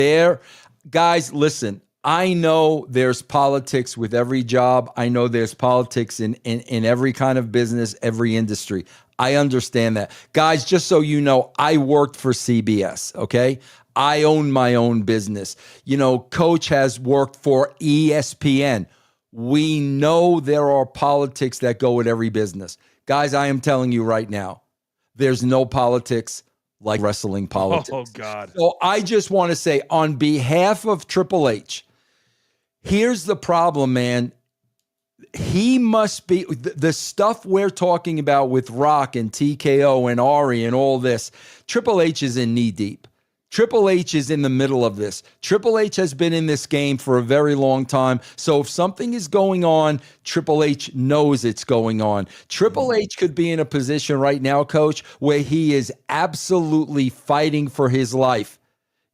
there. Guys, listen, I know there's politics with every job. I know there's politics in every kind of business, every industry. I understand that. Guys, just so you know, I worked for CBS, okay? I own my own business. Coach has worked for ESPN. We know there are politics that go with every business. Guys, I am telling you right now, there's no politics like wrestling politics. Oh, God. So I just want to say, on behalf of Triple H, here's the problem, man. He must be, the stuff we're talking about with Rock and TKO and Ari and all this, Triple H is in knee deep. Triple H is in the middle of this. Triple H has been in this game for a very long time. So if something is going on, Triple H knows it's going on. Triple H could be in a position right now, Coach, where he is absolutely fighting for his life.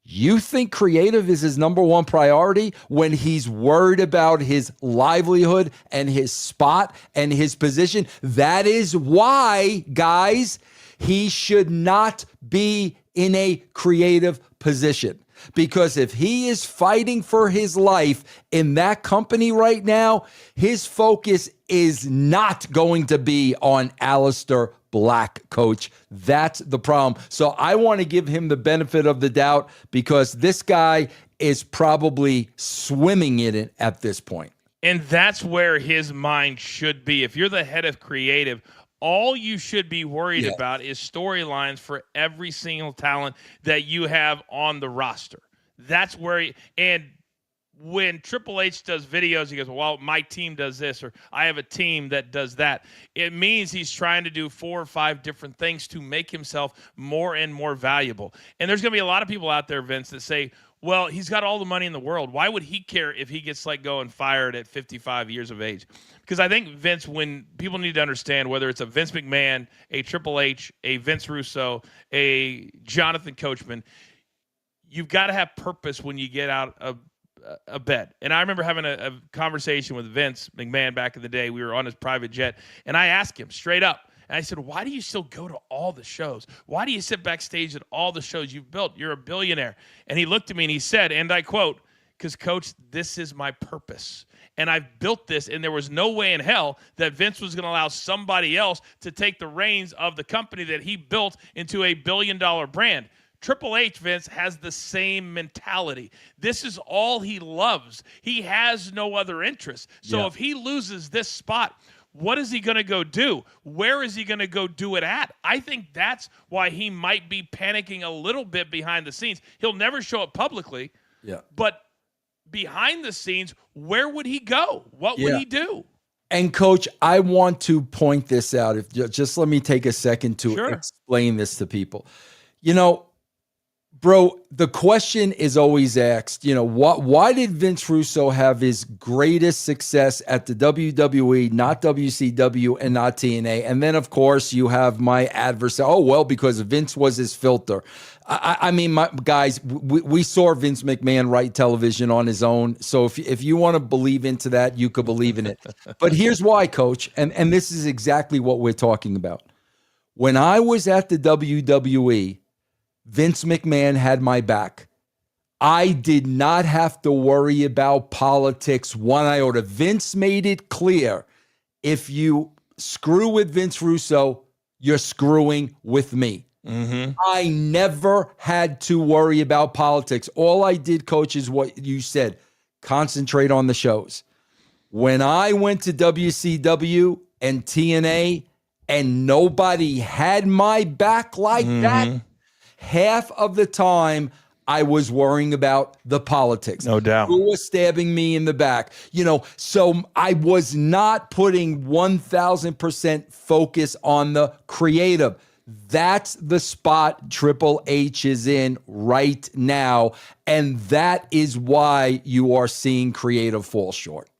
You think creative is his number one priority when he's worried about his livelihood and his spot and his position? That is why, guys, he should not be in a creative position. Because if he is fighting for his life in that company right now, his focus is not going to be on Alastair Black, Coach. That's the problem. So I want to give him the benefit of the doubt because this guy is probably swimming in it at this point. And that's where his mind should be. If you're the head of creative, all you should be worried about is storylines for every single talent that you have on the roster. That's where and when Triple H does videos, he goes, well, my team does this, or I have a team that does that. It means he's trying to do 4 or 5 different things to make himself more and more valuable. And there's going to be a lot of people out there, Vince, that say, well, he's got all the money in the world. Why would he care if he gets let go and fired at 55 years of age? Because I think, Vince, when people need to understand whether it's a Vince McMahon, a Triple H, a Vince Russo, a Jonathan Coachman, you've got to have purpose when you get out of a bed. And I remember having a conversation with Vince McMahon back in the day. We were on his private jet, and I asked him straight up, and I said, why do you still go to all the shows? Why do you sit backstage at all the shows you've built? You're a billionaire. And he looked at me and he said, and I quote, because, Coach, this is my purpose. And I've built this, and there was no way in hell that Vince was going to allow somebody else to take the reins of the company that he built into a billion-dollar brand. Triple H, Vince, has the same mentality. This is all he loves. He has no other interest. So if he loses this spot, what is he going to go do? Where is he going to go do it at? I think that's why he might be panicking a little bit behind the scenes. He'll never show it publicly, but behind the scenes, where would he go? What would he do? And, Coach, I want to point this out. Just let me take a second to explain this to people. Bro, the question is always asked, why did Vince Russo have his greatest success at the WWE, not WCW and not TNA? And then, of course, you have my adversary. Oh, well, because Vince was his filter. I mean, guys, we saw Vince McMahon write television on his own. So if you want to believe into that, you could believe in it. But here's why, Coach, and this is exactly what we're talking about. When I was at the WWE, Vince McMahon had my back. I did not have to worry about politics one iota. Vince made it clear, if you screw with Vince Russo, you're screwing with me. I never had to worry about politics. All I did, Coach, is what you said. Concentrate on the shows. When I went to WCW and TNA and nobody had my back like that, half of the time I was worrying about the politics. No doubt. Who was stabbing me in the back? So I was not putting 1,000% focus on the creative. That's the spot Triple H is in right now. And that is why you are seeing creative fall short.